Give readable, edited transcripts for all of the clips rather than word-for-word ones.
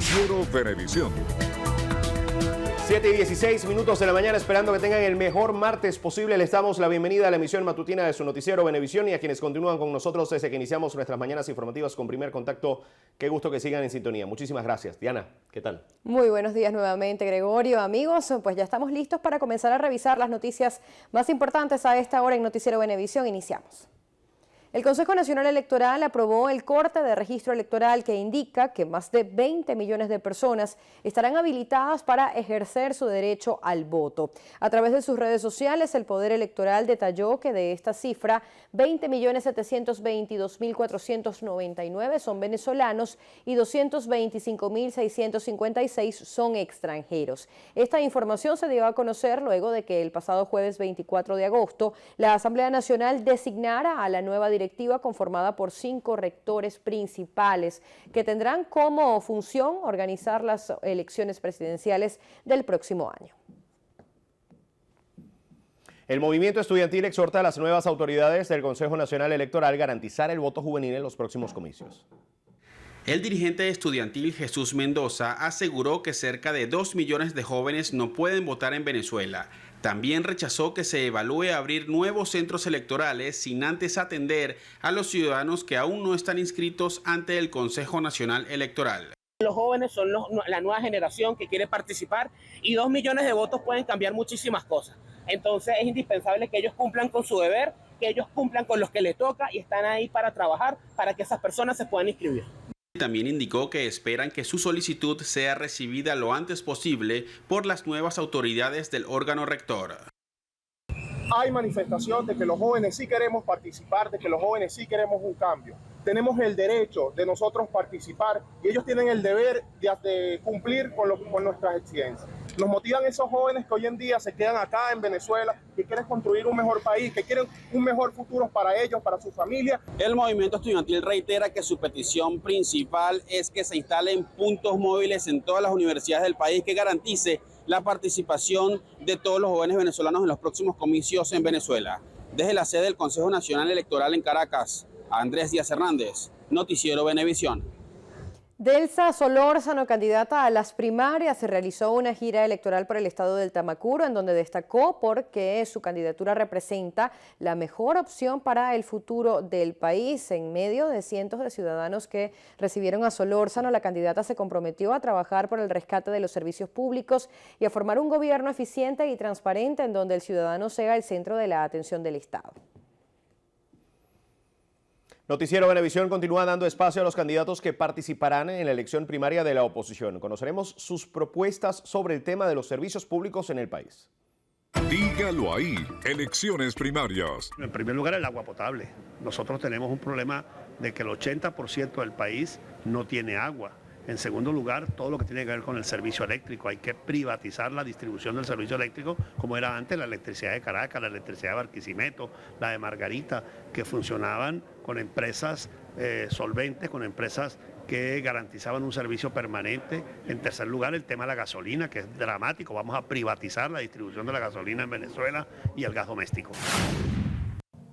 Noticiero Venevisión. 7:16 de la mañana, esperando que tengan el mejor martes posible. Les damos la bienvenida a la emisión matutina de su noticiero Venevisión y a quienes continúan con nosotros desde que iniciamos nuestras mañanas informativas con Primer Contacto. Qué gusto que sigan en sintonía. Muchísimas gracias. Diana, ¿qué tal? Muy buenos días nuevamente, Gregorio. Amigos, pues ya estamos listos para comenzar a revisar las noticias más importantes a esta hora en Noticiero Venevisión. Iniciamos. El Consejo Nacional Electoral aprobó el corte de registro electoral que indica que más de 20 millones de personas estarán habilitadas para ejercer su derecho al voto. A través de sus redes sociales, el Poder Electoral detalló que de esta cifra, 20.722.499 son venezolanos y 225.656 son extranjeros. Esta información se dio a conocer luego de que el pasado jueves 24 de agosto, la Asamblea Nacional designara a la nueva directiva conformada por 5 rectores principales que tendrán como función organizar las elecciones presidenciales del próximo año. El movimiento estudiantil exhorta a las nuevas autoridades del Consejo Nacional Electoral a garantizar el voto juvenil en los próximos comicios. El dirigente estudiantil Jesús Mendoza aseguró que cerca de 2 millones de jóvenes no pueden votar en Venezuela. También rechazó que se evalúe abrir nuevos centros electorales sin antes atender a los ciudadanos que aún no están inscritos ante el Consejo Nacional Electoral. Los jóvenes son la nueva generación que quiere participar y 2 millones de votos pueden cambiar muchísimas cosas. Entonces es indispensable que ellos cumplan con su deber, que ellos cumplan con los que les toca y están ahí para trabajar para que esas personas se puedan inscribir. También indicó que esperan que su solicitud sea recibida lo antes posible por las nuevas autoridades del órgano rector. Hay manifestación de que los jóvenes sí queremos participar, de que los jóvenes sí queremos un cambio. Tenemos el derecho de nosotros participar y ellos tienen el deber de cumplir con nuestras exigencias. Nos motivan esos jóvenes que hoy en día se quedan acá en Venezuela, que quieren construir un mejor país, que quieren un mejor futuro para ellos, para su familia. El movimiento estudiantil reitera que su petición principal es que se instalen puntos móviles en todas las universidades del país que garantice la participación de todos los jóvenes venezolanos en los próximos comicios en Venezuela. Desde la sede del Consejo Nacional Electoral en Caracas, Andrés Díaz Hernández, Noticiero Venevisión. Delsa Solórzano, candidata a las primarias, se realizó una gira electoral por el estado del Tamacuro, en donde destacó porque su candidatura representa la mejor opción para el futuro del país. En medio de cientos de ciudadanos que recibieron a Solórzano, la candidata se comprometió a trabajar por el rescate de los servicios públicos y a formar un gobierno eficiente y transparente en donde el ciudadano sea el centro de la atención del Estado. Noticiero Venevisión continúa dando espacio a los candidatos que participarán en la elección primaria de la oposición. Conoceremos sus propuestas sobre el tema de los servicios públicos en el país. Dígalo ahí, elecciones primarias. En primer lugar, el agua potable. Nosotros tenemos un problema de que el 80% del país no tiene agua. En segundo lugar, todo lo que tiene que ver con el servicio eléctrico. Hay que privatizar la distribución del servicio eléctrico como era antes la electricidad de Caracas, la electricidad de Barquisimeto, la de Margarita, que funcionaban con empresas solventes, con empresas que garantizaban un servicio permanente. En tercer lugar, el tema de la gasolina, que es dramático. Vamos a privatizar la distribución de la gasolina en Venezuela y el gas doméstico.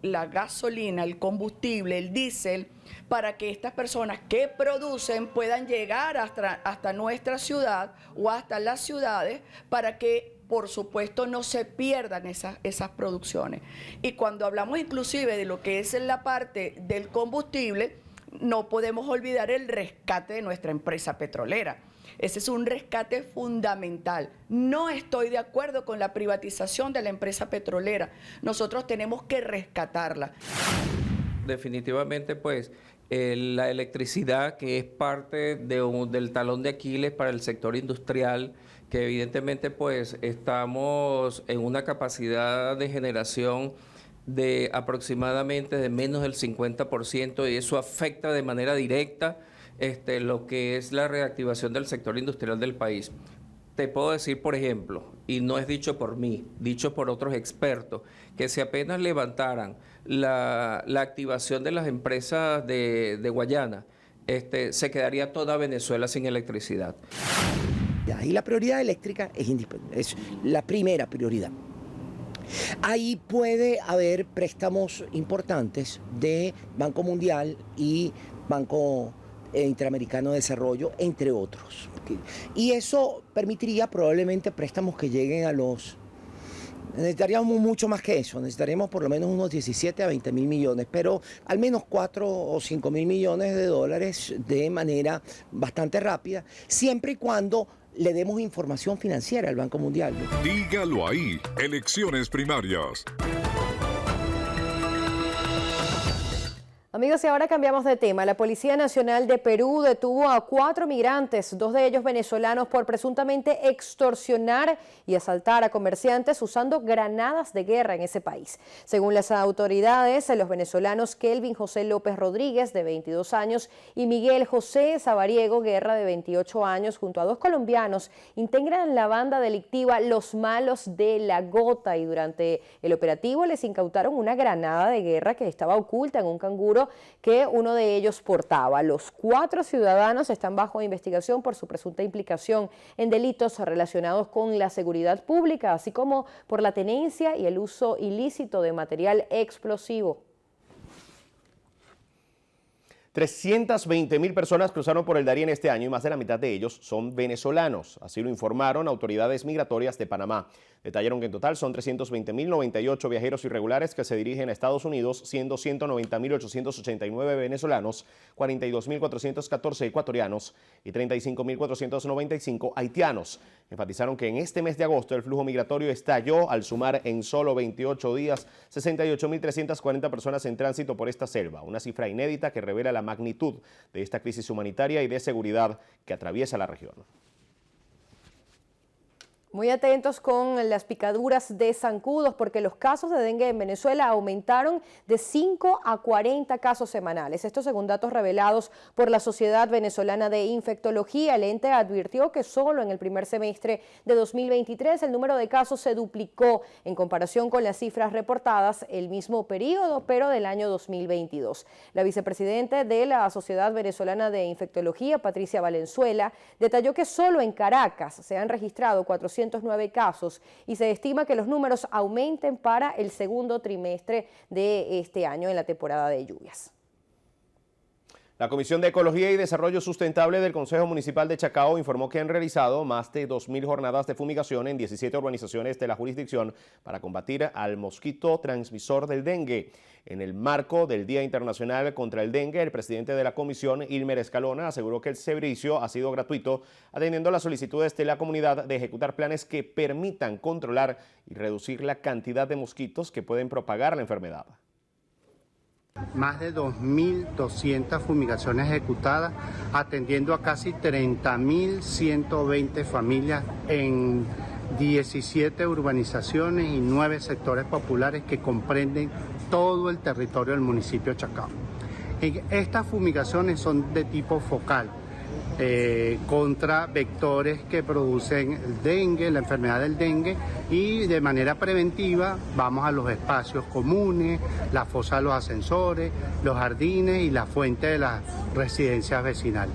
La gasolina, el combustible, el diésel, para que estas personas que producen puedan llegar hasta nuestra ciudad o hasta las ciudades para que, por supuesto, no se pierdan esas producciones. Y cuando hablamos inclusive de lo que es la parte del combustible, no podemos olvidar el rescate de nuestra empresa petrolera. Ese es un rescate fundamental. No estoy de acuerdo con la privatización de la empresa petrolera. Nosotros tenemos que rescatarla. Definitivamente, pues, la electricidad, que es parte del talón de Aquiles para el sector industrial, que evidentemente, pues, estamos en una capacidad de generación de aproximadamente de menos del 50%, y eso afecta de manera directa lo que es la reactivación del sector industrial del país. Te puedo decir, por ejemplo, y no es dicho por mí, dicho por otros expertos, que si apenas levantaran la activación de las empresas de Guayana, se quedaría toda Venezuela sin electricidad. Y la prioridad eléctrica es la primera prioridad. Ahí puede haber préstamos importantes de Banco Mundial y Banco Interamericano de Desarrollo, entre otros. Y eso permitiría probablemente préstamos que lleguen a los... Necesitaríamos mucho más que eso, necesitaríamos por lo menos unos 17 a 20 mil millones, pero al menos 4 o 5 mil millones de dólares de manera bastante rápida, siempre y cuando le demos información financiera al Banco Mundial. Dígalo ahí, elecciones primarias. Amigos, y ahora cambiamos de tema. La Policía Nacional de Perú detuvo a 4 migrantes, 2 de ellos venezolanos, por presuntamente extorsionar y asaltar a comerciantes usando granadas de guerra en ese país. Según las autoridades, los venezolanos Kelvin José López Rodríguez, de 22 años, y Miguel José Sabariego Guerra, de 28 años, junto a 2 colombianos, integran la banda delictiva Los Malos de la Gota, y durante el operativo les incautaron una granada de guerra que estaba oculta en un canguro que uno de ellos portaba. Los 4 ciudadanos están bajo investigación por su presunta implicación en delitos relacionados con la seguridad pública, así como por la tenencia y el uso ilícito de material explosivo. 320.000 personas cruzaron por el Darién este año y más de la mitad de ellos son venezolanos. Así lo informaron autoridades migratorias de Panamá. Detallaron que en total son 320.098 viajeros irregulares que se dirigen a Estados Unidos, siendo 190.889 venezolanos, 42.414 ecuatorianos y 35.495 haitianos. Enfatizaron que en este mes de agosto el flujo migratorio estalló al sumar en solo 28 días 68.340 personas en tránsito por esta selva, una cifra inédita que revela la magnitud de esta crisis humanitaria y de seguridad que atraviesa la región. Muy atentos con las picaduras de zancudos, porque los casos de dengue en Venezuela aumentaron de 5 a 40 casos semanales. Esto según datos revelados por la Sociedad Venezolana de Infectología. El ente advirtió que solo en el primer semestre de 2023 el número de casos se duplicó en comparación con las cifras reportadas el mismo periodo, pero del año 2022. La vicepresidenta de la Sociedad Venezolana de Infectología, Patricia Valenzuela, detalló que solo en Caracas se han registrado 409 casos y se estima que los números aumenten para el segundo trimestre de este año en la temporada de lluvias. La Comisión de Ecología y Desarrollo Sustentable del Consejo Municipal de Chacao informó que han realizado más de 2.000 jornadas de fumigación en 17 urbanizaciones de la jurisdicción para combatir al mosquito transmisor del dengue. En el marco del Día Internacional contra el Dengue, el presidente de la comisión, Ilmer Escalona, aseguró que el servicio ha sido gratuito, atendiendo las solicitudes de la comunidad de ejecutar planes que permitan controlar y reducir la cantidad de mosquitos que pueden propagar la enfermedad. Más de 2.200 fumigaciones ejecutadas, atendiendo a casi 30.120 familias en 17 urbanizaciones y 9 sectores populares que comprenden todo el territorio del municipio de Chacao. Estas fumigaciones son de tipo focal, contra vectores que producen el dengue, la enfermedad del dengue, y de manera preventiva vamos a los espacios comunes, la fosa de los ascensores, los jardines y la fuente de las residencias vecinales.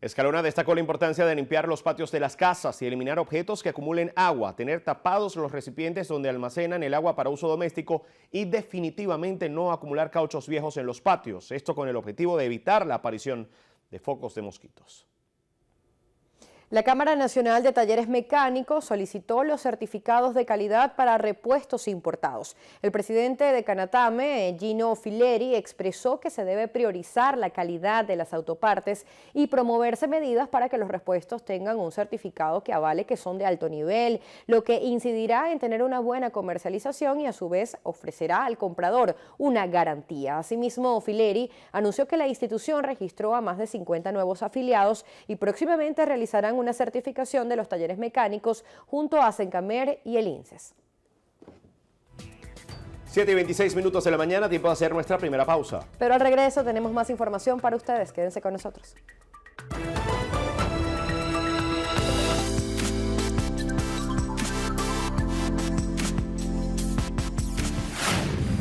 Escalona destacó la importancia de limpiar los patios de las casas y eliminar objetos que acumulen agua, tener tapados los recipientes donde almacenan el agua para uso doméstico y definitivamente no acumular cauchos viejos en los patios. Esto con el objetivo de evitar la aparición de focos de mosquitos. La Cámara Nacional de Talleres Mecánicos solicitó los certificados de calidad para repuestos importados. El presidente de Canatame, Gino Fileri, expresó que se debe priorizar la calidad de las autopartes y promoverse medidas para que los repuestos tengan un certificado que avale que son de alto nivel, lo que incidirá en tener una buena comercialización y a su vez ofrecerá al comprador una garantía. Asimismo, Fileri anunció que la institución registró a más de 50 nuevos afiliados y próximamente realizarán una certificación de los talleres mecánicos junto a Sencamer y el INSES. 7:26 de la mañana, tiempo de hacer nuestra primera pausa. Pero al regreso tenemos más información para ustedes, quédense con nosotros.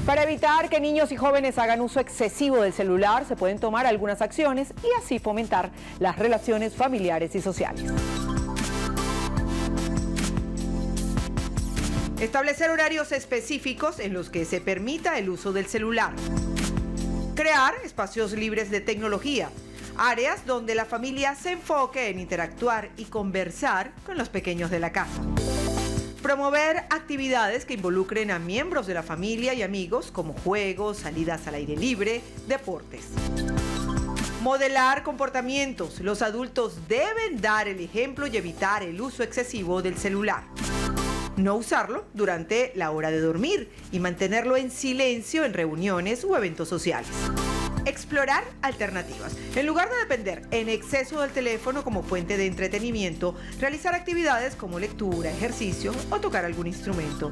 Para evitar que niños y jóvenes hagan uso excesivo del celular, se pueden tomar algunas acciones y así fomentar las relaciones familiares y sociales. Establecer horarios específicos en los que se permita el uso del celular. Crear espacios libres de tecnología. áreas donde la familia se enfoque en interactuar y conversar con los pequeños de la casa. Promover actividades que involucren a miembros de la familia y amigos, como juegos, salidas al aire libre, deportes. Modelar comportamientos. Los adultos deben dar el ejemplo y evitar el uso excesivo del celular. No usarlo durante la hora de dormir y mantenerlo en silencio en reuniones o eventos sociales. Explorar alternativas. En lugar de depender en exceso del teléfono como fuente de entretenimiento, realizar actividades como lectura, ejercicio o tocar algún instrumento.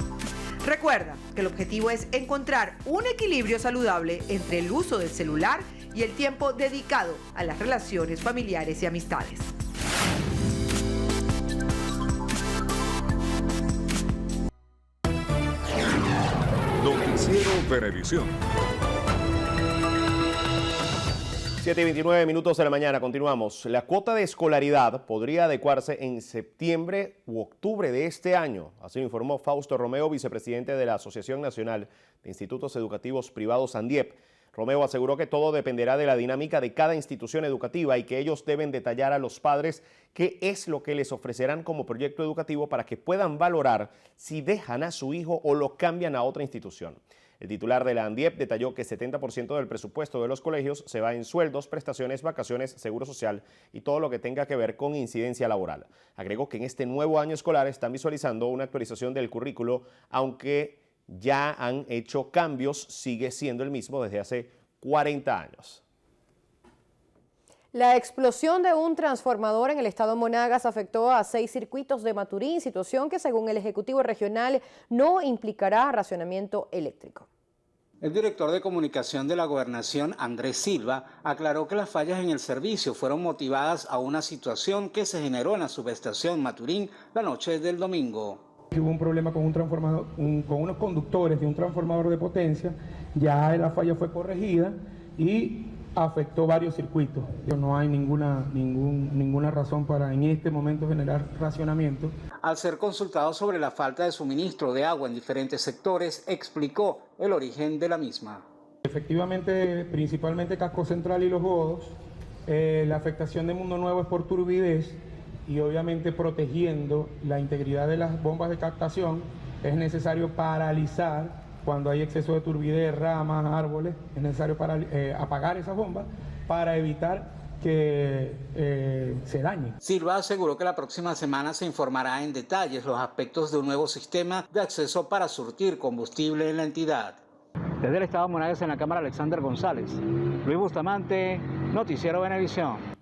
Recuerda que el objetivo es encontrar un equilibrio saludable entre el uso del celular y el tiempo dedicado a las relaciones familiares y amistades. Noticiero Venevisión. 7:29 de la mañana, continuamos. La cuota de escolaridad podría adecuarse en septiembre u octubre de este año, así lo informó Fausto Romeo, vicepresidente de la Asociación Nacional de Institutos Educativos Privados ANDIEP. Romeo aseguró que todo dependerá de la dinámica de cada institución educativa y que ellos deben detallar a los padres qué es lo que les ofrecerán como proyecto educativo para que puedan valorar si dejan a su hijo o lo cambian a otra institución. El titular de la ANDIEP detalló que 70% del presupuesto de los colegios se va en sueldos, prestaciones, vacaciones, seguro social y todo lo que tenga que ver con incidencia laboral. Agregó que en este nuevo año escolar están visualizando una actualización del currículo, aunque ya han hecho cambios, sigue siendo el mismo desde hace 40 años. La explosión de un transformador en el estado Monagas afectó a 6 circuitos de Maturín, situación que según el Ejecutivo Regional no implicará racionamiento eléctrico. El director de comunicación de la Gobernación, Andrés Silva, aclaró que las fallas en el servicio fueron motivadas a una situación que se generó en la subestación Maturín la noche del domingo. Hubo un problema con un transformador, con unos conductores de un transformador de potencia, ya la falla fue corregida y afectó varios circuitos. No hay ninguna razón para en este momento generar racionamiento. Al ser consultado sobre la falta de suministro de agua en diferentes sectores, explicó el origen de la misma. Efectivamente, principalmente Casco Central y Los Godos, la afectación de Mundo Nuevo es por turbidez y obviamente protegiendo la integridad de las bombas de captación es necesario paralizar. Cuando hay exceso de turbidez, ramas, árboles, es necesario apagar esas bombas para evitar que se dañen. Silva aseguró que la próxima semana se informará en detalles los aspectos de un nuevo sistema de acceso para surtir combustible en la entidad. Desde el estado de Monagas en la Cámara, Alexander González. Luis Bustamante, Noticiero Venevisión.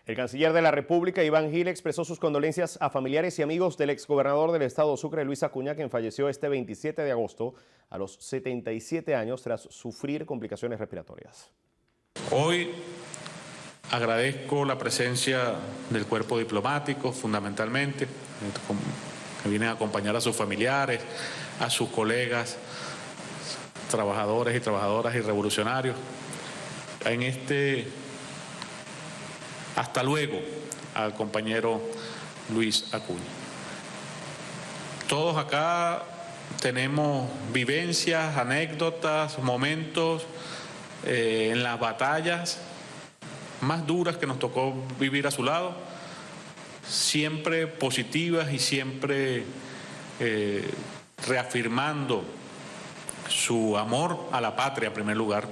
El canciller de la República, Iván Gil, expresó sus condolencias a familiares y amigos del exgobernador del estado Sucre, Luis Acuña, quien falleció este 27 de agosto a los 77 años tras sufrir complicaciones respiratorias. Hoy agradezco la presencia del cuerpo diplomático, fundamentalmente, que vienen a acompañar a sus familiares, a sus colegas, trabajadores y trabajadoras y revolucionarios. Hasta luego al compañero Luis Acuña. Todos acá tenemos vivencias, anécdotas, momentos en las batallas más duras que nos tocó vivir a su lado, siempre positivas y siempre reafirmando su amor a la patria en primer lugar,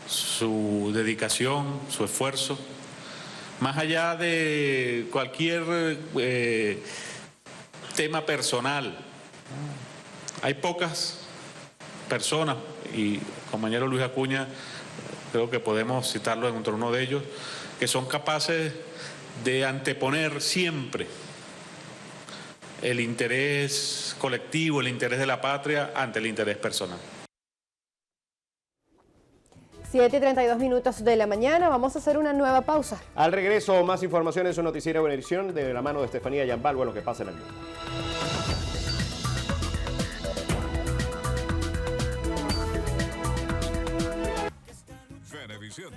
su dedicación, su esfuerzo, más allá de cualquier tema personal. Hay pocas personas, y compañero Luis Acuña, creo que podemos citarlo entre uno de ellos, que son capaces de anteponer siempre el interés colectivo, el interés de la patria ante el interés personal. 7:32 de la mañana, vamos a hacer una nueva pausa. Al regreso, más información en su noticiero Venevisión de la mano de Estefanía Yambalvo, lo que pasa en el mundo. Venevisión.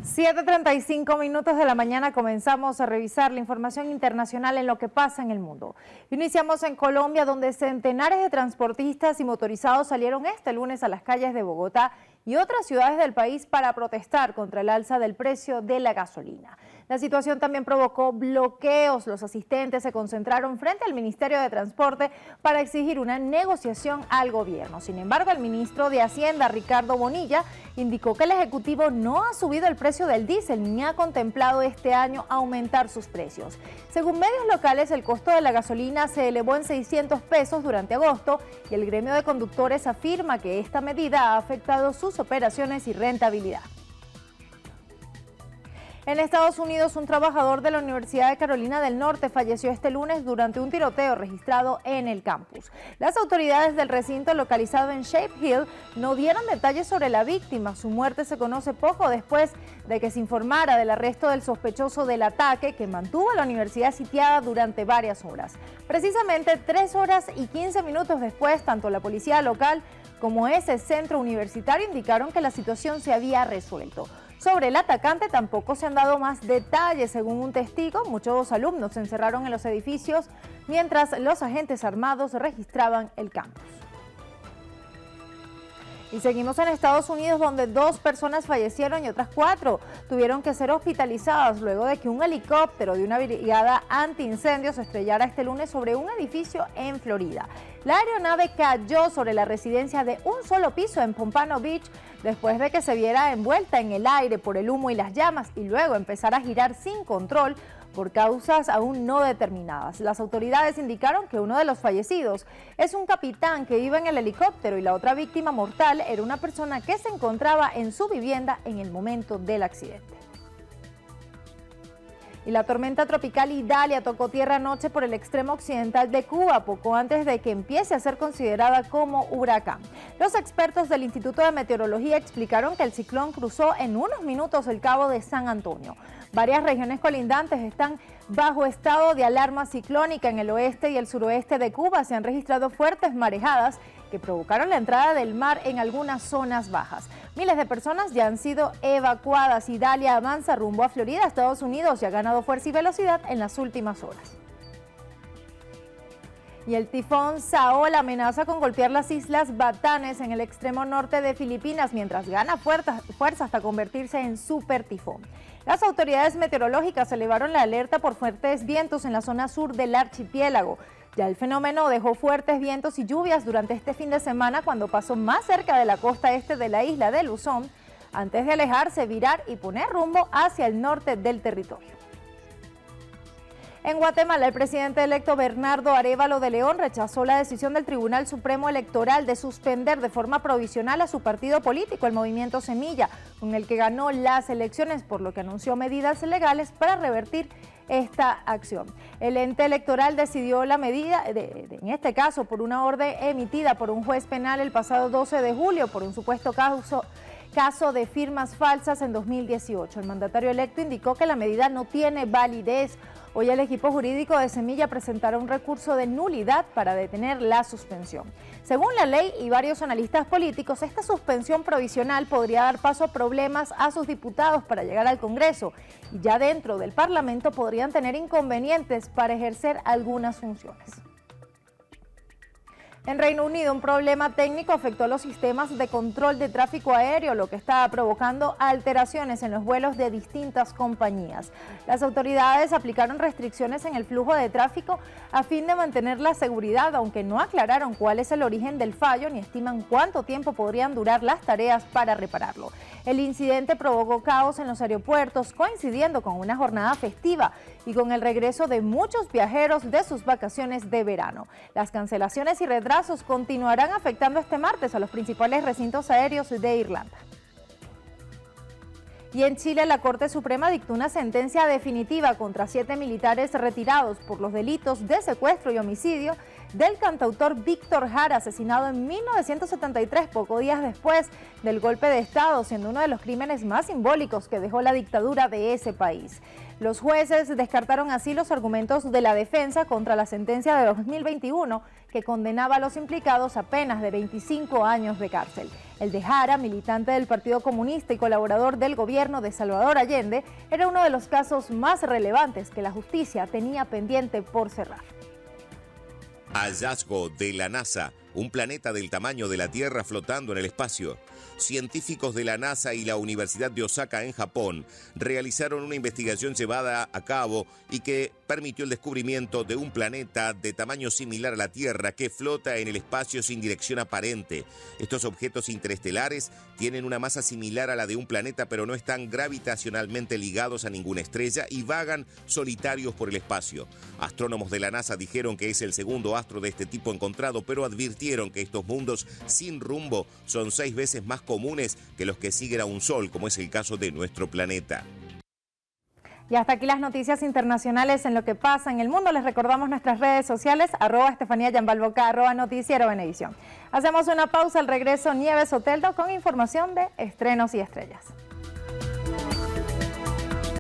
7 7:35 minutos de la mañana comenzamos a revisar la información internacional en lo que pasa en el mundo. Iniciamos en Colombia, donde centenares de transportistas y motorizados salieron este lunes a las calles de Bogotá y otras ciudades del país para protestar contra el alza del precio de la gasolina. La situación también provocó bloqueos. Los asistentes se concentraron frente al Ministerio de Transporte para exigir una negociación al gobierno. Sin embargo, el ministro de Hacienda, Ricardo Bonilla, indicó que el Ejecutivo no ha subido el precio del diésel ni ha contemplado este año aumentar sus precios. Según medios locales, el costo de la gasolina se elevó en 600 pesos durante agosto y el gremio de conductores afirma que esta medida ha afectado sus operaciones y rentabilidad. En Estados Unidos, un trabajador de la Universidad de Carolina del Norte falleció este lunes durante un tiroteo registrado en el campus. Las autoridades del recinto localizado en Shape Hill no dieron detalles sobre la víctima. Su muerte se conoce poco después de que se informara del arresto del sospechoso del ataque que mantuvo a la universidad sitiada durante varias horas. Precisamente 3 horas y 15 minutos después, tanto la policía local como ese centro universitario indicaron que la situación se había resuelto. Sobre el atacante tampoco se han dado más detalles. Según un testigo, muchos alumnos se encerraron en los edificios mientras los agentes armados registraban el campus. Y seguimos en Estados Unidos, donde 2 personas fallecieron y otras 4 tuvieron que ser hospitalizadas luego de que un helicóptero de una brigada antiincendios se estrellara este lunes sobre un edificio en Florida. La aeronave cayó sobre la residencia de un solo piso en Pompano Beach después de que se viera envuelta en el aire por el humo y las llamas y luego empezara a girar sin control por causas aún no determinadas. Las autoridades indicaron que uno de los fallecidos es un capitán que iba en el helicóptero y la otra víctima mortal era una persona que se encontraba en su vivienda en el momento del accidente. Y la tormenta tropical Idalia tocó tierra anoche por el extremo occidental de Cuba, poco antes de que empiece a ser considerada como huracán. Los expertos del Instituto de Meteorología explicaron que el ciclón cruzó en unos minutos el Cabo de San Antonio. Varias regiones colindantes están bajo estado de alarma ciclónica. En el oeste y el suroeste de Cuba se han registrado fuertes marejadas que provocaron la entrada del mar en algunas zonas bajas. Miles de personas ya han sido evacuadas. Idalia avanza rumbo a Florida, Estados Unidos, y ha ganado fuerza y velocidad en las últimas horas. Y el tifón Saol amenaza con golpear las islas Batanes en el extremo norte de Filipinas mientras gana fuerza hasta convertirse en super tifón. Las autoridades meteorológicas elevaron la alerta por fuertes vientos en la zona sur del archipiélago. Ya el fenómeno dejó fuertes vientos y lluvias durante este fin de semana cuando pasó más cerca de la costa este de la isla de Luzón, antes de alejarse, virar y poner rumbo hacia el norte del territorio. En Guatemala, el presidente electo Bernardo Arévalo de León rechazó la decisión del Tribunal Supremo Electoral de suspender de forma provisional a su partido político, el Movimiento Semilla, con el que ganó las elecciones, por lo que anunció medidas legales para revertir esta acción. El ente electoral decidió la medida, en este caso, por una orden emitida por un juez penal el pasado 12 de julio por un supuesto caso de firmas falsas en 2018. El mandatario electo indicó que la medida no tiene validez. Hoy el equipo jurídico de Semilla presentará un recurso de nulidad para detener la suspensión. Según la ley y varios analistas políticos, esta suspensión provisional podría dar paso a problemas a sus diputados para llegar al Congreso y ya dentro del Parlamento podrían tener inconvenientes para ejercer algunas funciones. En Reino Unido, un problema técnico afectó los sistemas de control de tráfico aéreo, lo que está provocando alteraciones en los vuelos de distintas compañías. Las autoridades aplicaron restricciones en el flujo de tráfico a fin de mantener la seguridad, aunque no aclararon cuál es el origen del fallo ni estiman cuánto tiempo podrían durar las tareas para repararlo. El incidente provocó caos en los aeropuertos, coincidiendo con una jornada festiva y con el regreso de muchos viajeros de sus vacaciones de verano. Las cancelaciones y retrasos continuarán afectando este martes a los principales recintos aéreos de Irlanda. Y en Chile, la Corte Suprema dictó una sentencia definitiva contra 7 militares retirados por los delitos de secuestro y homicidio del cantautor Víctor Jara, asesinado en 1973, pocos días después del golpe de Estado, siendo uno de los crímenes más simbólicos que dejó la dictadura de ese país. Los jueces descartaron así los argumentos de la defensa contra la sentencia de 2021 que condenaba a los implicados a penas de 25 años de cárcel. El de Jara, militante del Partido Comunista y colaborador del gobierno de Salvador Allende, era uno de los casos más relevantes que la justicia tenía pendiente por cerrar. Hallazgo de la NASA, un planeta del tamaño de la Tierra flotando en el espacio. Científicos de la NASA y la Universidad de Osaka en Japón realizaron una investigación llevada a cabo y que permitió el descubrimiento de un planeta de tamaño similar a la Tierra que flota en el espacio sin dirección aparente. Estos objetos interestelares tienen una masa similar a la de un planeta, pero no están gravitacionalmente ligados a ninguna estrella y vagan solitarios por el espacio. Astrónomos de la NASA dijeron que es el segundo astro de este tipo encontrado, pero advirtieron que estos mundos sin rumbo son 6 veces más comunes que los que siguen a un sol, como es el caso de nuestro planeta. Y hasta aquí las noticias internacionales en lo que pasa en el mundo. Les recordamos nuestras redes sociales, @EstefaniaYambalboca, @Noticiero Venevisión. Hacemos una pausa, al regreso Nieves Oteldo con información de estrenos y estrellas.